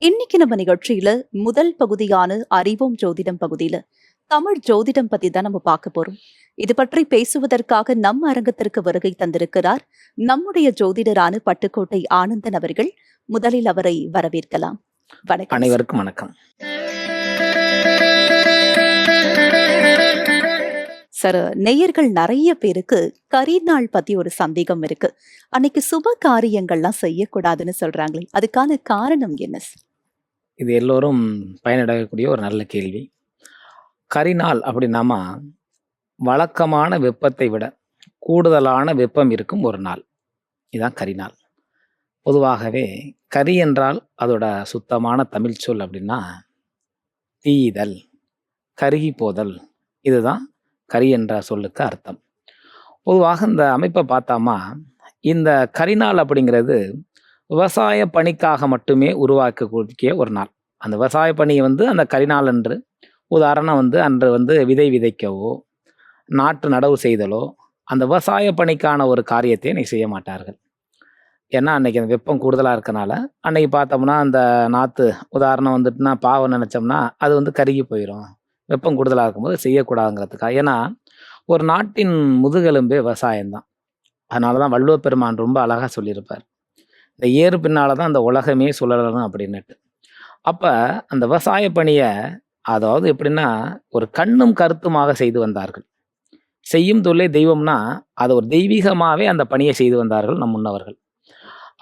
இன்னைக்கு நம்ம நிகழ்ச்சியில முதல் பகுதியான அறிவோம் ஜோதிடம் பகுதியில தமிழ் ஜோதிடம் பத்தி தான் நம்ம பார்க்க போறோம். இது பற்றி பேசுவதற்காக நம்ம அரங்கத்திற்கு வருகை தந்திருக்கிறார் நம்முடைய ஜோதிடரான பட்டுக்கோட்டை ஆனந்தன் அவர்கள். முதலில் அவரை வரவேற்கலாம். வணக்கம். அனைவருக்கும் வணக்கம். சார், நேயர்கள் நிறைய பேருக்கு கரிநாள் பத்தி ஒரு சந்தேகம் இருக்கு. அன்னைக்கு சுப காரியங்கள்லாம் செய்யக்கூடாதுன்னு சொல்றாங்களே, அதுக்கான காரணம் என்ன சார்? இது எல்லோரும் பயனடையக்கூடிய ஒரு நல்ல கேள்வி. கரிநாள் அப்படின்னாமா வழக்கமான வெப்பத்தை விட கூடுதலான வெப்பம் இருக்கும் ஒரு நாள். இதுதான் கரிநாள். பொதுவாகவே கரி என்றால் அதோட சுத்தமான தமிழ் சொல் அப்படின்னா தீயிதல், கருகி போதல். இதுதான் கரி என்ற சொல்லுக்கு அர்த்தம். பொதுவாக இந்த அமைப்பை பார்த்தாமா இந்த கரிநாள் அப்படிங்கிறது விவசாய பணிக்காக மட்டுமே உருவாக்கக்கூடிய ஒரு நாள். அந்த விவசாய பணியை அந்த கரிநாள் அன்று, உதாரணம் அன்று விதை விதைக்கவோ நாட்டு நடவு செய்தலோ அந்த விவசாய பணிக்கான ஒரு காரியத்தை இன்னைக்கு செய்ய மாட்டார்கள். ஏன்னா அன்னைக்கு அந்த வெப்பம் கூடுதலாக இருக்கனால அன்னைக்கு பார்த்தோம்னா அந்த நாற்று உதாரணம் வந்துட்டுனா பாவம் நினச்சோம்னா அது கருகி போயிடும். வெப்பம் கூடுதலாக இருக்கும்போது செய்யக்கூடாதுங்கிறதுக்காக. ஏன்னா ஒரு நாட்டின் முதுகெலும்பே விவசாயம்தான். அதனால தான் வள்ளுவ பெருமான் ரொம்ப அழகாக சொல்லியிருப்பார், இந்த ஏறு பின்னால் தான் அந்த உலகமே சுழலணும் அப்படின்னுட்டு. அப்போ அந்த விவசாய பணியை அதாவது எப்படின்னா ஒரு கண்ணும் கருத்துமாக செய்து வந்தார்கள். செய்யும் தொழிலே தெய்வம்னா அதை ஒரு தெய்வீகமாகவே அந்த பணியை செய்து வந்தார்கள் நம் முன்னவர்கள்.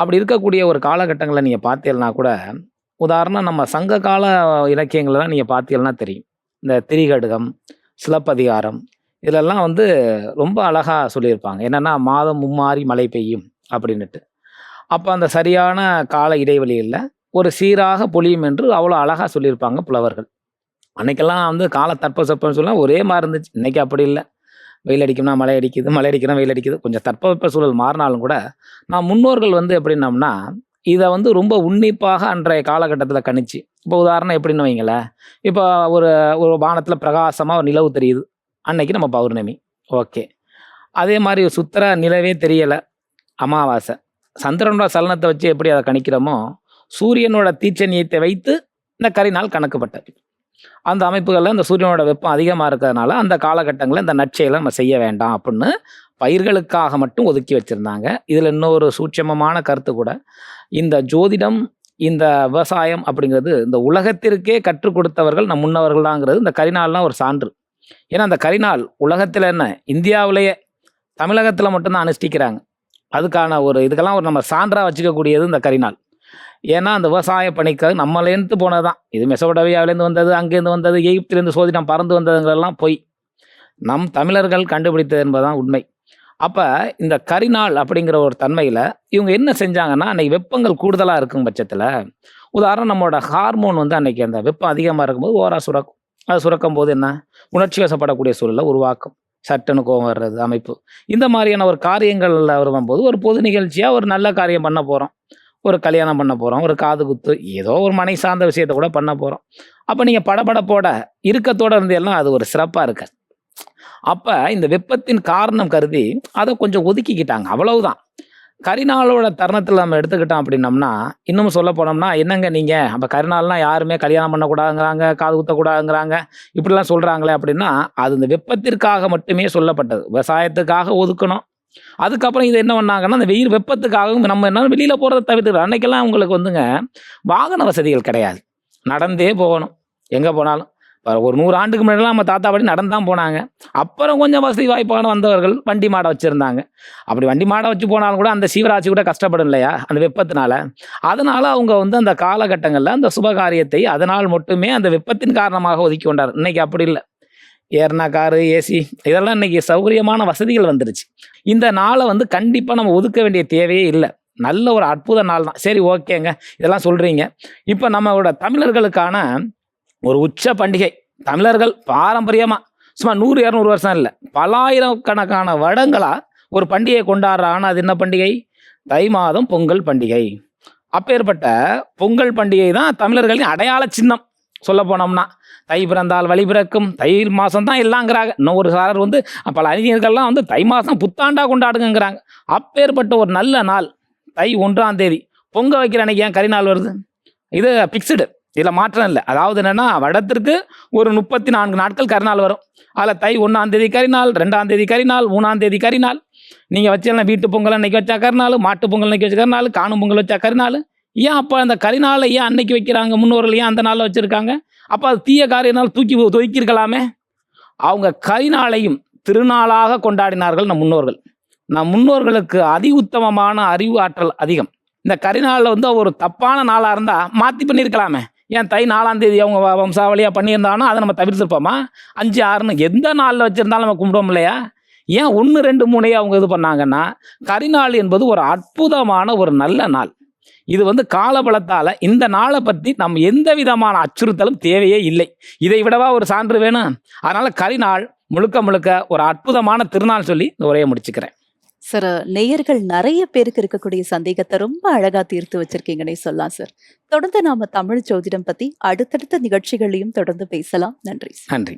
அப்படி இருக்கக்கூடிய ஒரு காலகட்டங்களை நீங்கள் பார்த்தீங்கன்னா கூட, உதாரணம் நம்ம சங்க கால இலக்கியங்களெல்லாம் நீங்கள் பார்த்தீங்கன்னா தெரியும். இந்த திரிகடுகம், சிலப்பதிகாரம் இதிலெல்லாம் ரொம்ப அழகாக சொல்லியிருப்பாங்க. என்னென்னா மாதம் மும்மாறி மழை பெய்யும் அப்படின்னுட்டு. அப்போ அந்த சரியான கால இடைவெளியில் ஒரு சீராக பொழியும் என்று அவ்வளோ அழகாக சொல்லியிருப்பாங்க புலவர்கள். அன்னைக்கெல்லாம் கால தட்பவெப்பம்னு சொல்லலாம் ஒரே மாதிரி இருந்துச்சு. இன்றைக்கி அப்படி இல்லை. வெயில் அடிக்கும்னா மழை அடிக்குது, மழை அடிக்கணும் வெயில் அடிக்குது. கொஞ்சம் தட்பவெப்ப சூழல் மாறினாலும் கூட நான் முன்னோர்கள் எப்படின்னோம்னா இதை ரொம்ப உன்னிப்பாக அன்றைய காலகட்டத்தில் கணிச்சு. இப்போ உதாரணம் எப்படின்னு வைங்களேன், இப்போ ஒரு ஒரு வானத்தில் பிரகாசமாக ஒரு நிலவு தெரியுது, அன்னைக்கு நம்ம பௌர்ணமி. ஓகே. அதே மாதிரி சுத்திர நிலவே தெரியலை, அமாவாசை. சந்திரனோட சலனத்தை வச்சு எப்படி அதை கணிக்கிறோமோ சூரியனோட தீச்சனியத்தை வைத்து இந்த கரிநாள் கணக்குப்பட்டது. அந்த அமைப்புகளில் இந்த சூரியனோட வெப்பம் அதிகமாக இருக்கிறதுனால அந்த காலகட்டங்களில் இந்த நற்செயலை நம்ம செய்ய வேண்டாம் அப்படின்னு பயிர்களுக்காக மட்டும் ஒதுக்கி வச்சுருந்தாங்க. இதில் இன்னொரு சூட்சமமான கருத்து கூட, இந்த ஜோதிடம் இந்த விவசாயம் அப்படிங்கிறது இந்த உலகத்திற்கே கற்றுக் கொடுத்தவர்கள் நம் முன்னவர்கள் தாங்கிறது இந்த கரிநாள்லாம் ஒரு சான்று. ஏன்னா அந்த கரிநாள் உலகத்தில் என்ன, இந்தியாவிலேயே தமிழகத்தில் மட்டும்தான் அனுஷ்டிக்கிறாங்க. அதுக்கான ஒரு இதுக்கெல்லாம் ஒரு நம்ம சான்றாக வச்சுக்கக்கூடியது இந்த கரிநாள். ஏன்னா அந்த விவசாய பணிக்காக நம்மளேருந்து போனது தான். இது மெசோடோமியாவிலேருந்து வந்தது, அங்கேருந்து வந்தது, எகிப்திலேருந்து சோதிடம் பறந்து வந்ததுங்கிறதெல்லாம் பொய். நம் தமிழர்கள் கண்டுபிடித்தது என்பதுதான் உண்மை. அப்போ இந்த கரிநாள் அப்படிங்கிற ஒரு தன்மையில் இவங்க என்ன செஞ்சாங்கன்னா, அன்றைக்கி வெப்பங்கள் கூடுதலாக இருக்கும் பட்சத்தில், உதாரணம் நம்மளோட ஹார்மோன் அன்றைக்கி அந்த வெப்பம் அதிகமாக இருக்கும்போது ஓரா சுரக்கும். அது சுரக்கும் போது என்ன, உணர்ச்சி வசப்படக்கூடிய சூழலை உருவாக்கும். சட்டுன்னு கோவம் வர்றது அமைப்பு. இந்த மாதிரியான ஒரு காரியங்களில் வரும்போது ஒரு பொது நிகழ்ச்சியாக ஒரு நல்ல காரியம் பண்ண போகிறோம், ஒரு கல்யாணம் பண்ண போகிறோம், ஒரு காது குத்து, ஏதோ ஒரு மனை சார்ந்த விஷயத்தை கூட பண்ண போகிறோம். அப்போ நீங்கள் படபடப்போட இறுக்கத்தோடு இருந்தெல்லாம் அது ஒரு சிறப்பாக இருக்காது. அப்போ இந்த வெப்பத்தின் காரணம் கருதி அதை கொஞ்சம் ஒதுக்கிக்கிட்டாங்க, அவ்வளவுதான். கரிநாளோட தருணத்தில் நம்ம எடுத்துக்கிட்டோம் அப்படின்னம்னா, இன்னும் சொல்ல போனோம்னா என்னங்க நீங்கள் அப்போ கரிநாள்லாம் யாருமே கல்யாணம் பண்ணக்கூடாதுங்கிறாங்க, காது குத்தக்கூடாதுங்கிறாங்க, இப்படிலாம் சொல்கிறாங்களே அப்படின்னா, அது இந்த வெப்பத்திற்காக மட்டுமே சொல்லப்பட்டது. விவசாயத்துக்காக ஒதுக்கணும். அதுக்கப்புறம் இது என்ன பண்ணாங்கன்னா, அந்த வெயில் வெப்பத்துக்காகவும் நம்ம என்ன வெளியில் போகிறத தவிர்த்துக்கிறோம். அன்றைக்கெல்லாம் உங்களுக்கு வாகன வசதிகள் கிடையாது, நடந்தே போகணும் எங்கே போனாலும். ஒரு 100 ஆண்டுக்கு முன்னாடிலாம் நம்ம தாத்தா பாட்டி நடந்து தான் போனாங்க. அப்புறம் கொஞ்சம் வசதி வாய்ப்பான வந்தவர்கள் வண்டி மாடை வச்சுருந்தாங்க. அப்படி வண்டி மாடை வச்சு போனாலும் கூட அந்த சீவராசி கூட கஷ்டப்படும் இல்லையா அந்த வெப்பத்தினால. அதனால் அவங்க அந்த காலகட்டங்களில் அந்த சுபகாரியத்தை அதனால் மட்டுமே அந்த வெப்பத்தின் காரணமாக ஒதுக்கி கொண்டார். இன்றைக்கி அப்படி இல்லை. ஏர்னா காரு, ஏசி இதெல்லாம் இன்றைக்கி சௌகரியமான வசதிகள் வந்துருச்சு. இந்த நாளை கண்டிப்பாக நம்ம ஒதுக்க வேண்டிய தேவையே இல்லை. நல்ல ஒரு அற்புத நாள் தான். சரி, ஓகேங்க, இதெல்லாம் சொல்கிறீங்க. இப்போ நம்மளோட தமிழர்களுக்கான ஒரு உச்ச பண்டிகை, தமிழர்கள் பாரம்பரியமாக சும்மா 100-200 வருஷம் இல்லை, பல்லாயிரக்கணக்கான வருடங்களாக ஒரு பண்டிகையை கொண்டாடுறாங்கன்னா அது என்ன பண்டிகை? தை மாதம் பொங்கல் பண்டிகை. அப்பேற்பட்ட பொங்கல் பண்டிகை தான் தமிழர்களின் அடையாள சின்னம். சொல்ல போனோம்னா தை பிறந்தால் வழி பிறக்கும், தை மாதம் தான் எல்லாங்கிறாங்க. இன்னும் ஒரு சாரர் பல அறிஞர்கள்லாம் தை மாதம் புத்தாண்டாக கொண்டாடுங்கிறாங்க. அப்பேற்பட்ட ஒரு நல்ல நாள் தை 1ஆம் தேதி பொங்க வைக்கிற அன்னைக்கு ஏன் கரிநாள் வருது? இது பிக்ஸ்டு, இதில் மாற்றம் இல்லை. அதாவது என்னென்னா வருடத்திற்கு ஒரு 34 நாட்கள் கரிநாள் வரும். அதில் தை 1ஆம் தேதி கரிநாள், 2ஆம் தேதி கரிநாள், 3ஆம் தேதி கரிநாள். நீங்கள் வச்சலாம் வீட்டு பொங்கல் அன்னைக்கு வச்சா கரிநாள், மாட்டு பொங்கல் அன்னைக்கு வச்ச கரிநாள், காணும் பொங்கல் வச்சா கரிநாள். ஏன் அப்போ அந்த கரிநாளை ஏன் அன்னைக்கு வைக்கிறாங்க? முன்னோர்கள் ஏன் அந்த நாளில் வச்சுருக்காங்க? அப்போ அது தீய காரியனால் துவக்கியிருக்கலாமே. அவங்க கரிநாளையும் திருநாளாக கொண்டாடினார்கள் நம் முன்னோர்கள். நம் முன்னோர்களுக்கு அதி உத்தமமான அறிவு ஆற்றல் அதிகம். இந்த கரிநாளில் வந்து ஒரு தப்பான நாளாக இருந்தால் மாற்றி பண்ணியிருக்கலாமே. ஏன் தை 4ஆம் தேதி அவங்க வம்சாவளியாக பண்ணியிருந்தாங்கன்னா அதை நம்ம தவிர்த்துருப்போமா? 5, 6ன்னு எந்த நாளில் வச்சுருந்தாலும் நம்ம கும்பிடுவோம் இல்லையா? ஏன் 1, 2, 3 அவங்க இது பண்ணாங்கன்னா, கரிநாள் என்பது ஒரு அற்புதமான ஒரு நல்ல நாள். இது வந்து காலபலத்தால் இந்த நாளை பற்றி நம்ம எந்த விதமான அச்சுறுத்தலும் தேவையே இல்லை. இதை விடவா ஒரு சான்று வேணும்? அதனால் கரிநாள் முழுக்க முழுக்க ஒரு அற்புதமான திருநாள் சொல்லி இந்த உரையை முடிச்சுக்கிறேன். சார், நேயர்கள் நிறைய பேருக்கு இருக்கக்கூடிய சந்தேகத்தை ரொம்ப அழகா தீர்த்து வச்சிருக்கீங்கன்னே சொல்லலாம் சார். தொடர்ந்து நாம தமிழ் ஜோதிடம் பத்தி அடுத்தடுத்த நிகழ்ச்சிகளையும் தொடர்ந்து பேசலாம். நன்றி சார். நன்றி.